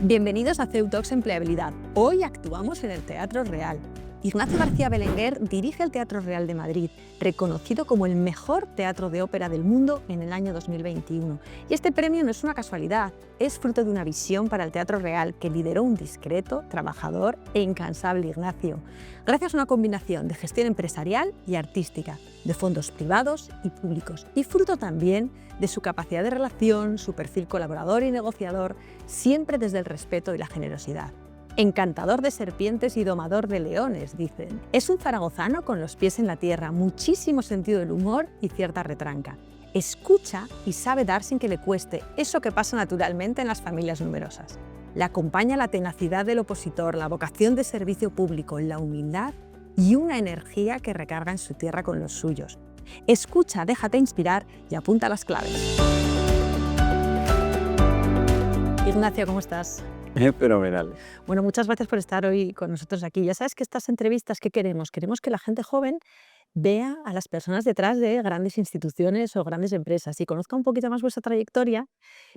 Bienvenidos a CEU Talks Empleabilidad. Hoy actuamos en el Teatro Real. Ignacio García Belenguer dirige el Teatro Real de Madrid, reconocido como el mejor teatro de ópera del mundo en el año 2021. Y este premio no es una casualidad, es fruto de una visión para el Teatro Real que lideró un discreto, trabajador e incansable Ignacio, gracias a una combinación de gestión empresarial y artística, de fondos privados y públicos, y fruto también de su capacidad de relación, su perfil colaborador y negociador, siempre desde el respeto y la generosidad. Encantador de serpientes y domador de leones, dicen. Es un zaragozano con los pies en la tierra, muchísimo sentido del humor y cierta retranca. Escucha y sabe dar sin que le cueste, eso que pasa naturalmente en las familias numerosas. Le acompaña la tenacidad del opositor, la vocación de servicio público, la humildad y una energía que recarga en su tierra con los suyos. Escucha, déjate inspirar y apunta las claves. Ignacio, ¿cómo estás? Fenomenal. Bueno, muchas gracias por estar hoy con nosotros aquí. Ya sabes que estas entrevistas, ¿qué queremos? Queremos que la gente joven vea a las personas detrás de grandes instituciones o grandes empresas y conozca un poquito más vuestra trayectoria,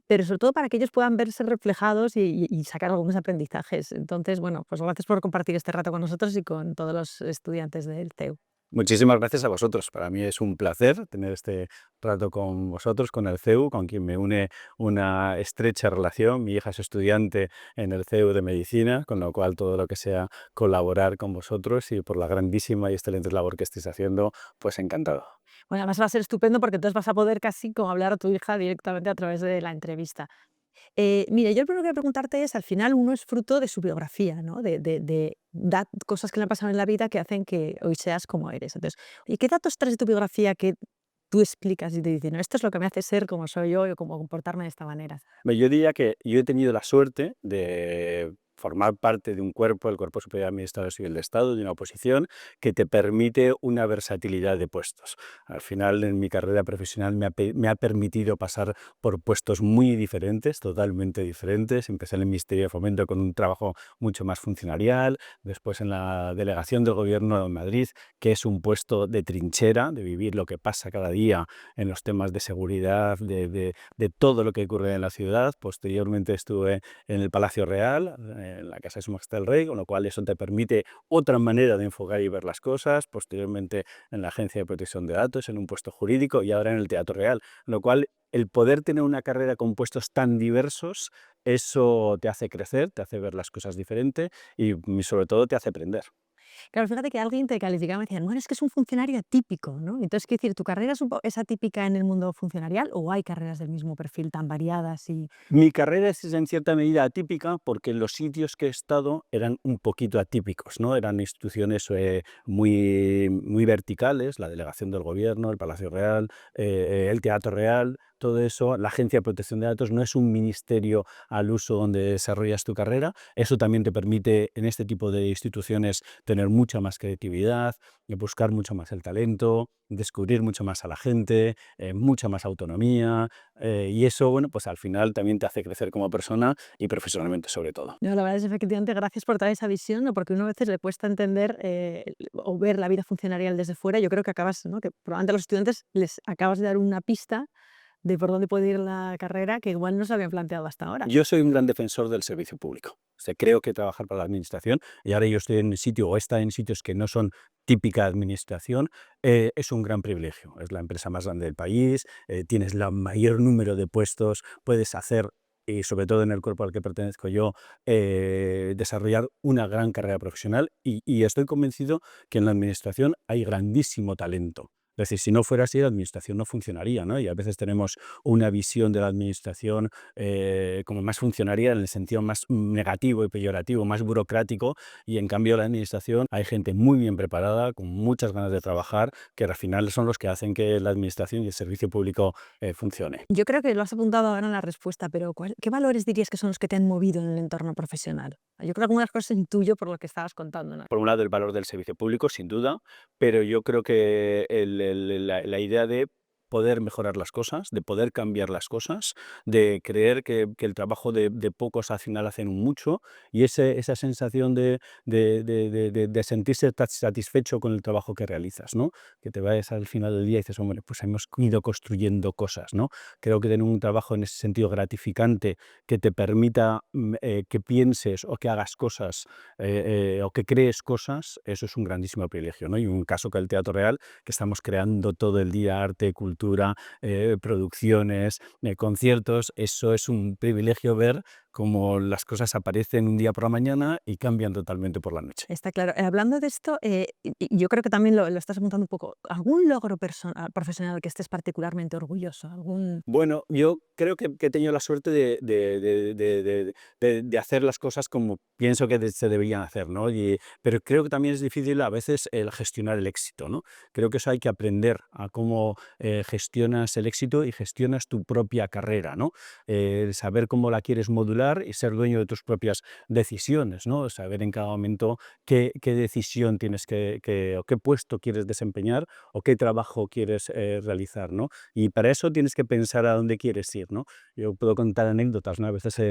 pero sobre todo para que ellos puedan verse reflejados y sacar algunos aprendizajes. Entonces, bueno, pues gracias por compartir este rato con nosotros y con todos los estudiantes del CEU. Muchísimas gracias a vosotros. Para mí es un placer tener este rato con vosotros, con el CEU, con quien me une una estrecha relación. Mi hija es estudiante en el CEU de Medicina, con lo cual todo lo que sea colaborar con vosotros y por la grandísima y excelente labor que estáis haciendo, pues encantado. Bueno, además va a ser estupendo porque entonces vas a poder casi como hablar a tu hija directamente a través de la entrevista. Mira, yo lo primero que voy a preguntarte es, al final uno es fruto de su biografía, ¿no? De cosas que le han pasado en la vida que hacen que hoy seas como eres. Entonces, ¿y qué datos traes de tu biografía que tú explicas y te dicen, no, esto es lo que me hace ser como soy yo o como comportarme de esta manera? Yo diría que yo he tenido la suerte de formar parte de un cuerpo, el Cuerpo Superior de Administradores Civil de Estado, de una oposición que te permite una versatilidad de puestos. Al final, en mi carrera profesional me ha permitido pasar por puestos muy diferentes, totalmente diferentes. Empecé en el Ministerio de Fomento con un trabajo mucho más funcionarial, después en la Delegación del Gobierno de Madrid, que es un puesto de trinchera, de vivir lo que pasa cada día en los temas de seguridad, de todo lo que ocurre en la ciudad. Posteriormente estuve en el Palacio Real, en la Casa de Su Majestad el Rey, con lo cual eso te permite otra manera de enfocar y ver las cosas. Posteriormente en la Agencia de Protección de Datos, en un puesto jurídico y ahora en el Teatro Real. Con lo cual, el poder tener una carrera con puestos tan diversos, eso te hace crecer, te hace ver las cosas diferente y sobre todo te hace aprender. Claro, fíjate que alguien te calificaba y me decían, bueno, es que es un funcionario atípico, ¿no? Entonces, quiero decir, ¿tu carrera es atípica en el mundo funcionarial o hay carreras del mismo perfil tan variadas y Mi carrera es en cierta medida atípica porque los sitios que he estado eran un poquito atípicos, ¿no? Eran instituciones muy verticales, la Delegación del Gobierno, el Palacio Real, el Teatro Real, todo eso. La Agencia de Protección de Datos no es un ministerio al uso donde desarrollas tu carrera. Eso también te permite en este tipo de instituciones tener mucha más creatividad, buscar mucho más el talento, descubrir mucho más a la gente, mucha más autonomía. Y eso, bueno, pues al final también te hace crecer como persona y profesionalmente sobre todo. no, la verdad es efectivamente gracias por traer esa visión, ¿no? Porque uno a veces le cuesta entender o ver la vida funcionarial desde fuera. Yo creo que acabas, ¿no? Que probablemente a los estudiantes les acabas de dar una pista de por dónde puede ir la carrera que igual no se habían planteado hasta ahora. Yo soy un gran defensor del servicio público. O sea, creo que trabajar para la administración, y ahora yo estoy en un sitio o está en sitios que no son típica administración, es un gran privilegio. Es la empresa más grande del país, tienes el mayor número de puestos, puedes hacer, y sobre todo en el cuerpo al que pertenezco yo, desarrollar una gran carrera profesional y estoy convencido que en la administración hay grandísimo talento. Es decir, si no fuera así, la administración no funcionaría, ¿no? Y a veces tenemos una visión de la administración como más funcionaria en el sentido más negativo y peyorativo, más burocrático, y en cambio la administración hay gente muy bien preparada, con muchas ganas de trabajar, que al final son los que hacen que la administración y el servicio público funcione. Yo creo que lo has apuntado ahora en la respuesta, pero ¿qué valores dirías que son los que te han movido en el entorno profesional? Yo creo que algunas cosas intuyo por lo que estabas contando, ¿no? Por un lado, el valor del servicio público, sin duda, pero yo creo que la idea de poder mejorar las cosas, de poder cambiar las cosas, de creer que el trabajo de pocos al final hacen un mucho, y esa sensación de sentirse satisfecho con el trabajo que realizas, ¿no? Que te vayas al final del día y dices, hombre, pues hemos ido construyendo cosas, ¿no? Creo que tener un trabajo en ese sentido gratificante que te permita que pienses o que hagas cosas o que crees cosas, eso es un grandísimo privilegio, ¿no? Y un caso que el Teatro Real, que estamos creando todo el día arte, cultura, producciones, conciertos, eso es un privilegio ver cómo las cosas aparecen un día por la mañana y cambian totalmente por la noche. Está claro. Hablando de esto, y yo creo que también lo estás apuntando un poco. ¿Algún logro profesional que estés particularmente orgulloso? ¿Algún? Bueno, yo creo que he tenido la suerte de hacer las cosas como pienso que se deberían hacer, ¿no? Pero creo que también es difícil a veces el gestionar el éxito, ¿no? Creo que eso hay que aprender a cómo gestionas el éxito y gestionas tu propia carrera, ¿no? Saber cómo la quieres modular y ser dueño de tus propias decisiones, ¿no? Saber en cada momento qué decisión tienes o qué puesto quieres desempeñar o qué trabajo quieres realizar, ¿no? Y para eso tienes que pensar a dónde quieres ir, ¿no? Yo puedo contar anécdotas, ¿no? A veces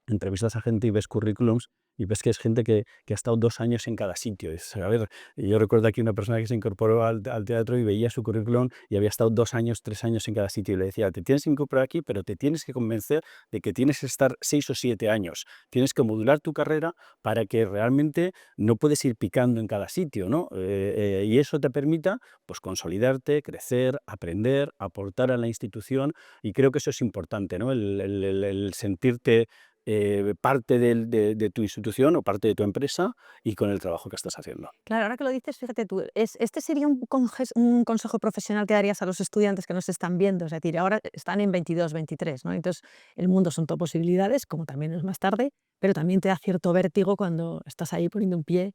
entrevistas a gente y ves currículums y ves que es gente que ha estado 2 años en cada sitio. Dices, a ver, yo recuerdo aquí una persona que se incorporó al teatro y veía su currículum y había estado 2 años, 3 años en cada sitio. Y le decía, te tienes que incorporar aquí, pero te tienes que convencer de que tienes que estar 6 o 7 años. Tienes que modular tu carrera para que realmente no puedes ir picando en cada sitio, ¿no? Y eso te permita pues, consolidarte, crecer, aprender, aportar a la institución, y creo que eso es importante, ¿no? El sentirte parte de tu institución o parte de tu empresa y con el trabajo que estás haciendo. Claro, ahora que lo dices, fíjate tú, este sería un consejo profesional que darías a los estudiantes que nos están viendo. Es decir, ahora están en 22, 23, ¿no? Entonces, el mundo son todo posibilidades, como también es más tarde, pero también te da cierto vértigo cuando estás ahí poniendo un pie,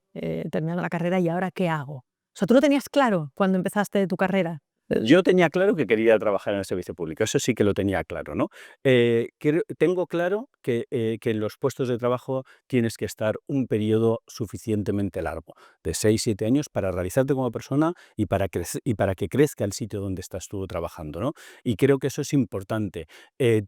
terminando la carrera, ¿y ahora qué hago? O sea, ¿tú lo tenías claro cuando empezaste tu carrera? Yo tenía claro que quería trabajar en el servicio público, eso sí que lo tenía claro, ¿no? Tengo claro que en los puestos de trabajo tienes que estar un periodo suficientemente largo, de 6 7 años, para realizarte como persona y para que crezca el sitio donde estás tú trabajando, ¿no? Y creo que eso es importante.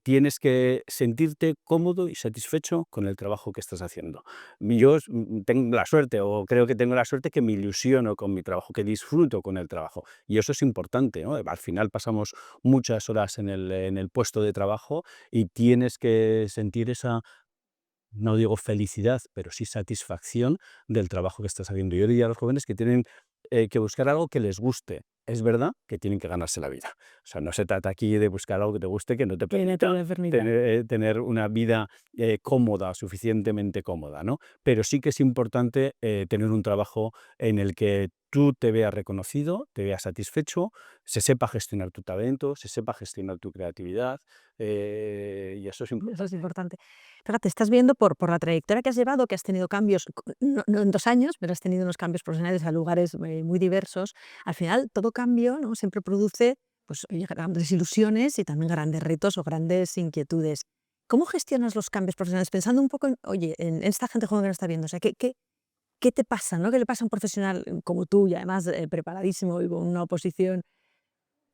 Tienes que sentirte cómodo y satisfecho con el trabajo que estás haciendo. Yo tengo la suerte, o creo que tengo la suerte, que me ilusiono con mi trabajo, que disfruto con el trabajo. Y eso es importante, ¿no? Al final pasamos muchas horas en el puesto de trabajo y tienes que sentir esa, no digo felicidad, pero sí satisfacción del trabajo que estás haciendo. Yo diría a los jóvenes que tienen que buscar algo que les guste. Es verdad que tienen que ganarse la vida. O sea, no se trata aquí de buscar algo que te guste, que no te Que no te permita lo permita. tener una vida cómoda, suficientemente cómoda, ¿no? Pero sí que es importante tener un trabajo en el que tú te veas reconocido, te veas satisfecho, se sepa gestionar tu talento, se sepa gestionar tu creatividad, y eso es Eso es importante. importante. Fíjate, estás viendo por la trayectoria que has llevado, que has tenido cambios, no en 2 años, pero has tenido unos cambios profesionales a lugares muy diversos. Al final, todo cambio, ¿no? Siempre produce pues, oye, grandes ilusiones y también grandes retos o grandes inquietudes. ¿Cómo gestionas los cambios profesionales? Pensando un poco en, oye, en esta gente joven que nos está viendo, o sea, ¿qué te pasa, ¿no? ¿Qué le pasa a un profesional como tú y además preparadísimo y con una oposición?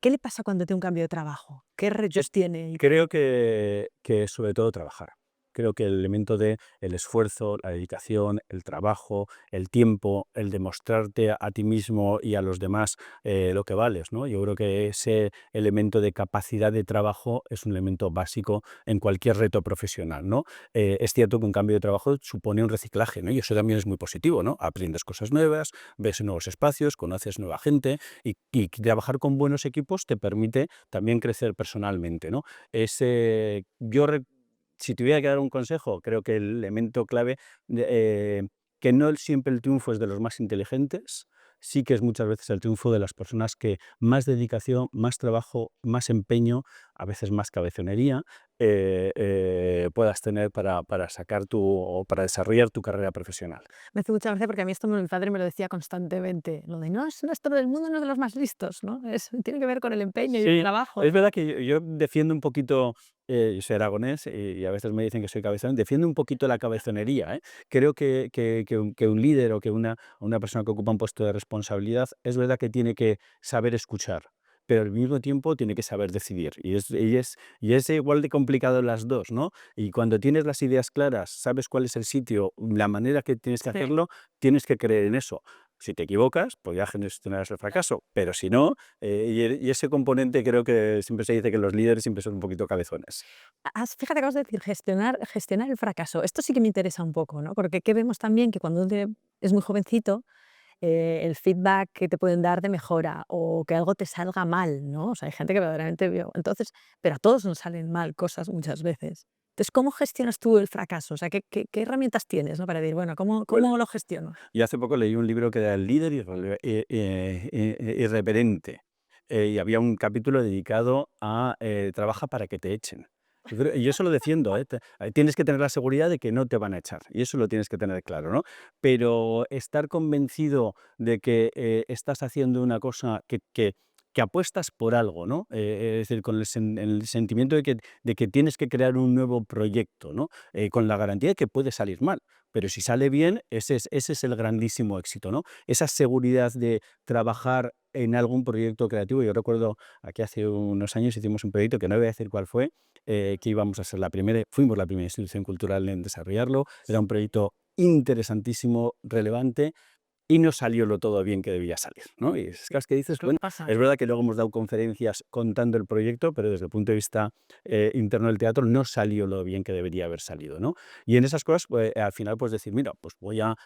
¿Qué le pasa cuando tiene un cambio de trabajo? ¿Qué Eh, retos tiene? Creo que sobre todo trabajar. Creo que el elemento de el esfuerzo, la dedicación, el trabajo, el tiempo, el demostrarte a ti mismo y a los demás lo que vales, ¿no? Yo creo que ese elemento de capacidad de trabajo es un elemento básico en cualquier reto profesional, ¿no? Es cierto que un cambio de trabajo supone un reciclaje, ¿no? Y eso también es muy positivo, ¿no? Aprendes cosas nuevas, ves nuevos espacios, conoces nueva gente, y trabajar con buenos equipos te permite también crecer personalmente, ¿no? Ese, si tuviera que dar un consejo, creo que el elemento clave, que no siempre el triunfo es de los más inteligentes, sí que es muchas veces el triunfo de las personas que más dedicación, más trabajo, más empeño, a veces más cabezonería, puedas tener para sacar o para desarrollar tu carrera profesional. Me hace mucha gracia porque a mí esto mi padre me lo decía constantemente, lo de no es todo el mundo no es de los más listos, ¿no? Tiene que ver con el empeño y el Sí, trabajo. es verdad que yo defiendo un poquito, yo soy aragonés y a veces me dicen que soy cabezón, defiendo un poquito la cabezonería, ¿eh? Creo que un líder o que una persona que ocupa un puesto de responsabilidad, es verdad que tiene que saber escuchar. pero al mismo tiempo tiene que saber decidir. Y es igual de complicado en las dos, ¿no? Y cuando tienes las ideas claras, sabes cuál es el sitio, la manera que tienes que Sí. hacerlo, tienes que creer en eso. Si te equivocas, pues ya gestionarás el fracaso, pero si no, y ese componente creo que siempre se dice que los líderes siempre son un poquito cabezones. Fíjate, acabas de decir gestionar el fracaso. Esto sí que me interesa un poco, ¿no? Porque ¿qué vemos también? Que cuando uno es muy jovencito, el feedback que te pueden dar de mejora o que algo te salga mal, ¿no? O sea, hay gente que verdaderamente vio. Entonces, pero a todos nos salen mal cosas muchas veces. Entonces, ¿cómo gestionas tú el fracaso? O sea, ¿qué herramientas tienes, ¿no? Para decir, bueno, ¿cómo, Bueno, cómo lo gestiono? yo hace poco leí un libro que era El líder irreverente, y había un capítulo dedicado a trabaja para que te echen. Y yo eso lo defiendo, ¿eh? Tienes que tener la seguridad de que no te van a echar, y eso lo tienes que tener claro, ¿no? Pero estar convencido de que estás haciendo una cosa que apuestas por algo, ¿no? Es decir, con el sentimiento de que tienes que crear un nuevo proyecto, ¿no? Con la garantía de que puede salir mal. Pero si sale bien, ese es el grandísimo éxito, ¿no? Esa seguridad de trabajar en algún proyecto creativo. Yo recuerdo aquí hace unos años hicimos un proyecto que no voy a decir cuál fue, que íbamos a ser fuimos la primera institución cultural en desarrollarlo. Era un proyecto interesantísimo, relevante, y no salió lo todo bien que debía salir, ¿no? Y es que dices, ¿Qué bueno, pasa? es verdad que luego hemos dado conferencias contando el proyecto, pero desde el punto de vista interno del teatro no salió lo bien que debería haber salido, ¿no? Y en esas cosas, pues, al final, pues decir, mira, pues voy a...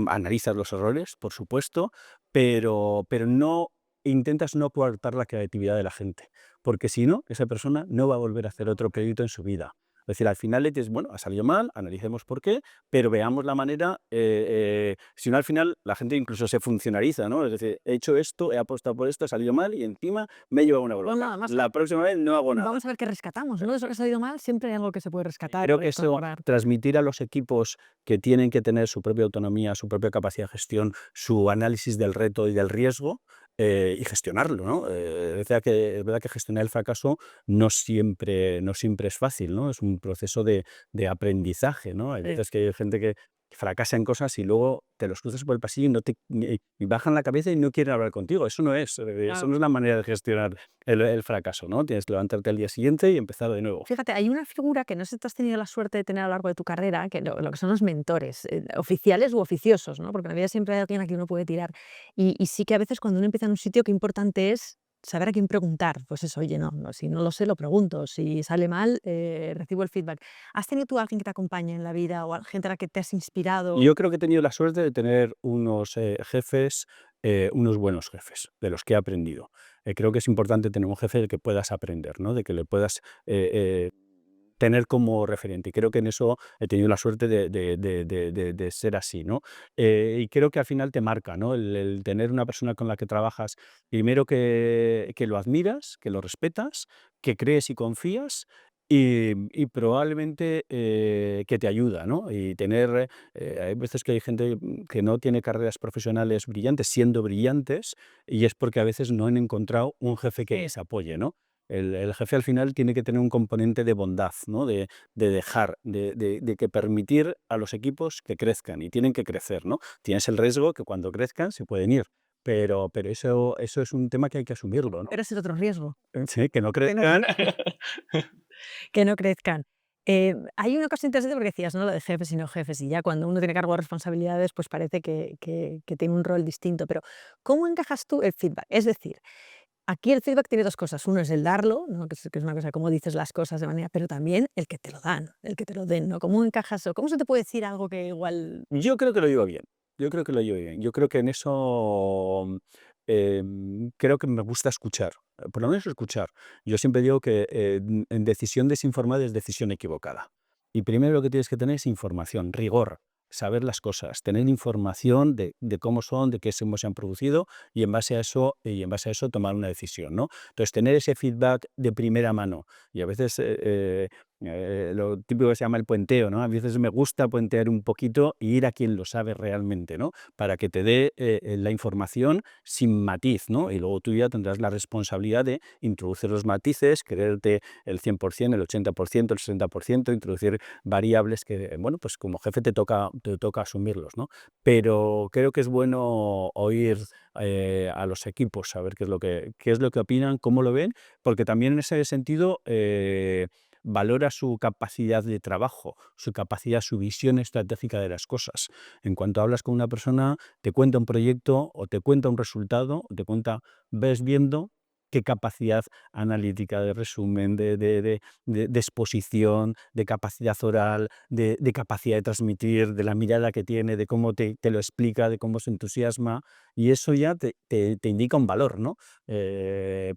analizas los errores, por supuesto, pero no intentas no coartar la creatividad de la gente, porque si no, esa persona no va a volver a hacer otro proyecto en su vida. Es decir, al final le dices, bueno, ha salido mal, analicemos por qué, pero veamos la manera, si no al final la gente incluso se funcionariza, ¿no? Es decir, he hecho esto, he apostado por esto, ha salido mal y encima me he llevado una Bueno, bronca. además, La próxima vez no hago nada. vamos a ver qué rescatamos, ¿no? De eso que ha salido mal, siempre hay algo que se puede Y rescatar, creo que puede eso, incorporar. transmitir a los equipos que tienen que tener su propia autonomía, su propia capacidad de gestión, su análisis del reto y del riesgo, y gestionarlo, ¿no? Es verdad que gestionar el fracaso no siempre es fácil, ¿no? Es un proceso de aprendizaje, ¿no? Hay Sí. veces que hay gente que fracasa en cosas y luego te los cruzas por el pasillo y bajan la cabeza y no quieren hablar contigo. Eso no es la manera de gestionar el fracaso, ¿no? Tienes que levantarte al día siguiente y empezar de nuevo. Fíjate, hay una figura que no sé si tú has tenido la suerte de tener a lo largo de tu carrera, que lo que son los mentores, oficiales u oficiosos, ¿no? Porque en la vida siempre hay alguien a quien uno puede tirar. Y sí que a veces cuando uno empieza en un sitio, qué importante es saber a quién preguntar. Pues eso, oye, no, si no lo sé, lo pregunto. Si sale mal, recibo el feedback. ¿Has tenido tú a alguien que te acompañe en la vida o a gente a la que te has inspirado? Yo creo que he tenido la suerte de tener unos jefes, unos buenos jefes, de los que he aprendido. Creo que es importante tener un jefe del que puedas aprender, ¿no? De que le puedas tener como referente. Y creo que en eso he tenido la suerte de ser así, ¿no? Y creo que al final te marca, ¿no? El tener una persona con la que trabajas, primero que lo admiras, que lo respetas, que crees y confías. Y probablemente que te ayuda, ¿no? Y tener, hay veces que hay gente que no tiene carreras profesionales brillantes, siendo brillantes, y es porque a veces no han encontrado un jefe que Sí. les apoye, ¿no? El jefe al final tiene que tener un componente de bondad, ¿no? De dejar, de que permitir a los equipos que crezcan, y tienen que crecer, ¿no? Tienes el riesgo que cuando crezcan se pueden ir, pero eso es un tema que hay que asumirlo, ¿no? Pero es el otro riesgo, Sí, que no que no, crezcan. que no crezcan. Hay una cosa interesante porque decías, ¿no? Lo de jefes y no jefes, y ya cuando uno tiene cargo de responsabilidades, pues parece que tiene un rol distinto. Pero, ¿cómo encajas tú el feedback? Es decir, aquí el feedback tiene dos cosas. Uno es el darlo, ¿no? Que es una cosa, cómo dices las cosas de manera, pero también el que te lo dan, el que te lo den, ¿no? ¿Cómo encajas o cómo se te puede decir algo que igual... Yo creo que lo llevo bien. Yo creo que lo llevo bien. Yo creo que en eso, creo que me gusta escuchar, por lo menos escuchar. Yo siempre digo que, en decisión desinformada es decisión equivocada. Y primero lo que tienes que tener es información, rigor, saber las cosas, tener información de cómo son, de cómo se han producido, y en base a eso tomar una decisión, ¿no? Entonces, tener ese feedback de primera mano. Y a veces, lo típico que se llama el puenteo, ¿no? A veces me gusta puentear un poquito y ir a quien lo sabe realmente, ¿no? Para que te dé la información sin matiz, ¿no? Y luego tú ya tendrás la responsabilidad de introducir los matices, creerte el 100%, el 80%, el 60%, introducir variables que, bueno, pues como jefe te toca asumirlos, ¿no? Pero creo que es bueno oír a los equipos, saber qué es lo que opinan, cómo lo ven, porque también en ese sentido valora su capacidad de trabajo, su capacidad, su visión estratégica de las cosas. En cuanto hablas con una persona, te cuenta un proyecto o te cuenta un resultado, o te cuenta, ves viendo qué capacidad analítica de resumen, de exposición, de capacidad oral, de capacidad de transmitir, de la mirada que tiene, de cómo te lo explica, de cómo se entusiasma, y eso ya te indica un valor, ¿no?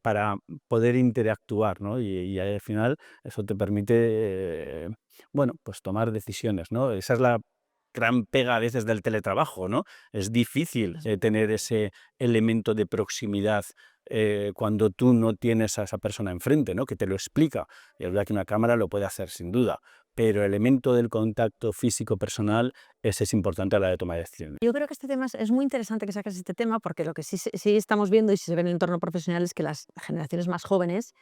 Para poder interactuar, ¿no? Y al final eso te permite, bueno, pues tomar decisiones, ¿no? Esa es la gran pega a veces del teletrabajo, ¿no? Es difícil tener ese elemento de proximidad cuando tú no tienes a esa persona enfrente, ¿no? Que te lo explica. Y es verdad que una cámara lo puede hacer sin duda, pero el elemento del contacto físico personal, ese es importante a la hora de tomar decisiones. Yo creo que este tema es muy interesante que saques este tema porque lo que sí estamos viendo y sí se ve en el entorno profesional es que las generaciones más jóvenes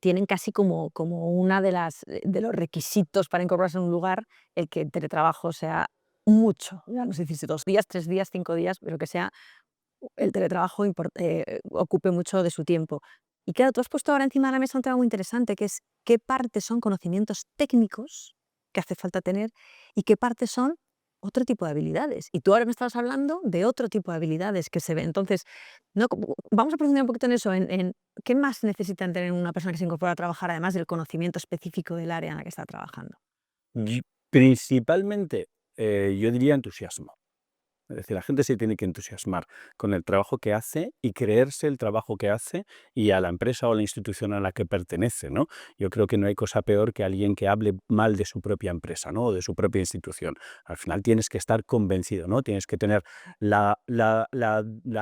tienen casi como una de los requisitos para incorporarse en un lugar el que el teletrabajo sea mucho, ya no sé si 2 días, 3 días, 5 días, pero que sea el teletrabajo ocupe mucho de su tiempo. Y claro, tú has puesto ahora encima de la mesa un tema muy interesante, que es qué partes son conocimientos técnicos que hace falta tener y qué partes son otro tipo de habilidades. Y tú ahora me estabas hablando de otro tipo de habilidades que se ven. Entonces, no, vamos a profundizar un poquito en eso, en qué más necesitan tener una persona que se incorpora a trabajar, además del conocimiento específico del área en la que está trabajando. Principalmente, yo diría entusiasmo. Es decir, la gente se tiene que entusiasmar con el trabajo que hace y creerse el trabajo que hace y a la empresa o la institución a la que pertenece, ¿no? Yo creo que no hay cosa peor que alguien que hable mal de su propia empresa, ¿no? O de su propia institución. Al final tienes que estar convencido, ¿no? Tienes que tener la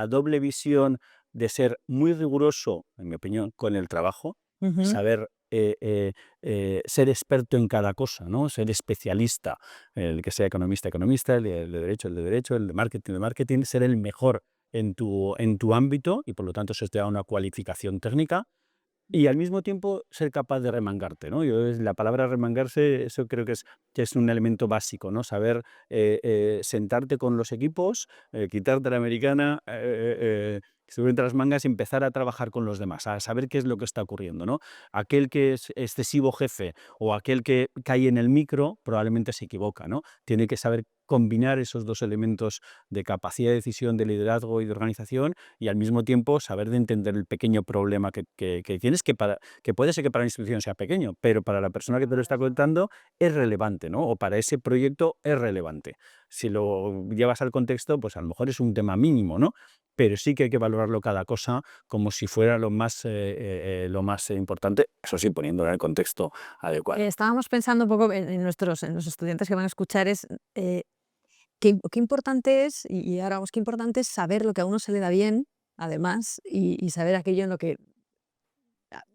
doble visión de ser muy riguroso, en mi opinión, con el trabajo, Ujú. saber ser experto en cada cosa, ¿no? Ser especialista, el que sea economista, economista, el de derecho, el de derecho, el de marketing, ser el mejor en tu ámbito y por lo tanto eso te da una cualificación técnica y al mismo tiempo ser capaz de remangarte, ¿no? La palabra remangarse, eso creo que es un elemento básico, ¿no? Saber sentarte con los equipos, quitarte la americana, subirte las mangas y empezar a trabajar con los demás, a saber qué es lo que está ocurriendo, ¿no? Aquel que es excesivo jefe o aquel que cae en el micro probablemente se equivoca, ¿no? Tiene que saber combinar esos dos elementos de capacidad de decisión, de liderazgo y de organización y al mismo tiempo saber de entender el pequeño problema que tienes, que puede ser que para la institución sea pequeño, pero para la persona que te lo está contando es relevante, ¿no? O para ese proyecto es relevante. Si lo llevas al contexto, pues a lo mejor es un tema mínimo, ¿no? Pero sí que hay que valorarlo cada cosa como si fuera lo más importante, eso sí, poniéndolo en el contexto adecuado. Estábamos pensando un poco en los estudiantes que van a escuchar, qué importante es, y ahora vamos, qué importante es saber lo que a uno se le da bien, además, y saber aquello en lo que,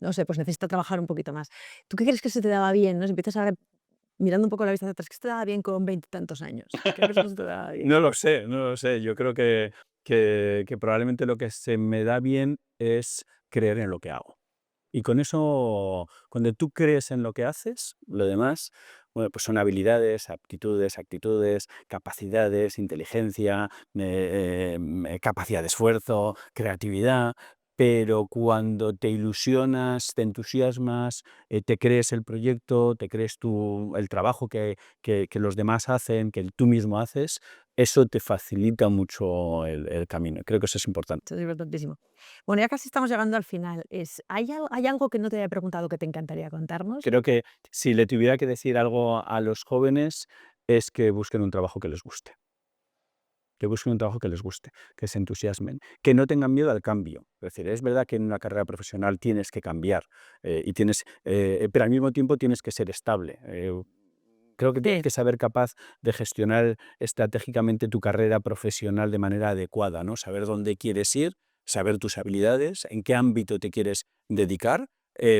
no sé, pues necesita trabajar un poquito más. ¿Tú qué crees que se te daba bien, no? Si empiezas ahora mirando un poco la vista hacia atrás, ¿qué se te daba bien con veintitantos años? ¿Qué crees que se te daba bien? No lo sé, no lo sé. Yo creo que probablemente lo que se me da bien es creer en lo que hago. Y con eso, cuando tú crees en lo que haces, lo demás, bueno, pues son habilidades, aptitudes, actitudes, capacidades, inteligencia, capacidad de esfuerzo, creatividad. Pero cuando te ilusionas, te entusiasmas, te crees el proyecto, te crees el trabajo que los demás hacen, que tú mismo haces, eso te facilita mucho el camino. Creo que eso es importante. Eso es importantísimo. Bueno, ya casi estamos llegando al final. ¿Hay algo que no te haya preguntado que te encantaría contarnos? Creo que si le tuviera que decir algo a los jóvenes es que busquen un trabajo que les guste, que busquen un trabajo que les guste, que se entusiasmen, que no tengan miedo al cambio. Es decir, es verdad que en una carrera profesional tienes que cambiar pero al mismo tiempo tienes que ser estable. Creo que tienes Sí. que saber capaz de gestionar estratégicamente tu carrera profesional de manera adecuada, ¿no? Saber dónde quieres ir, saber tus habilidades, en qué ámbito te quieres dedicar,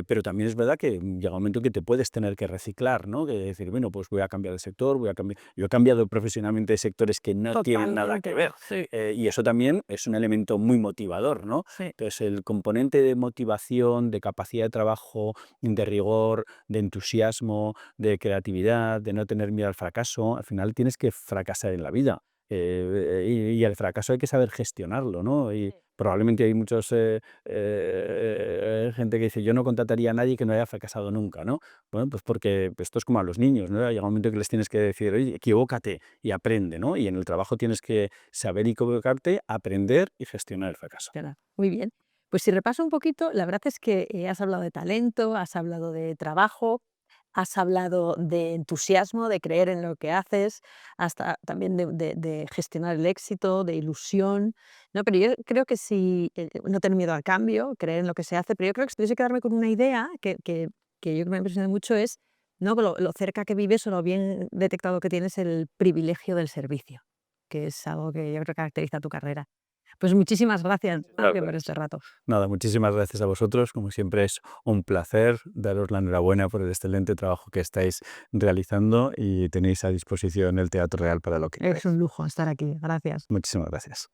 pero también es verdad que llega un momento en que te puedes tener que reciclar, ¿no? Que decir, bueno, pues voy a cambiar de sector, voy a cambiar. Yo he cambiado profesionalmente de sectores que no tienen nada que Totalmente, ver. sí, Y eso también es un elemento muy motivador, ¿no? sí. Entonces, el componente de motivación, de capacidad de trabajo, de rigor, de entusiasmo, de creatividad, de no tener miedo al fracaso. Al final tienes que fracasar en la vida y el fracaso hay que saber gestionarlo, ¿no? Probablemente hay muchos gente que dice, yo no contrataría a nadie que no haya fracasado nunca, ¿no? Bueno, pues porque esto es como a los niños, ¿no? Llega un momento que les tienes que decir, oye, equivócate y aprende, ¿no? Y en el trabajo tienes que saber equivocarte, aprender y gestionar el fracaso. Claro. Muy bien. Pues si repaso un poquito, la verdad es que has hablado de talento, has hablado de trabajo, has hablado de entusiasmo, de creer en lo que haces, hasta también de gestionar el éxito, de ilusión, ¿no? Pero yo creo que si no tener miedo al cambio, creer en lo que se hace, pero yo creo que si tuviese que quedarme con una idea que yo creo que me impresiona mucho es, ¿no?, lo cerca que vives o lo bien detectado que tienes el privilegio del servicio, que es algo que yo creo que caracteriza tu carrera. Pues muchísimas gracias, Ignacio, por este rato. Nada, muchísimas gracias a vosotros. Como siempre es un placer daros la enhorabuena por el excelente trabajo que estáis realizando y tenéis a disposición el Teatro Real para lo que Es queráis. un lujo estar aquí. Gracias. Muchísimas gracias.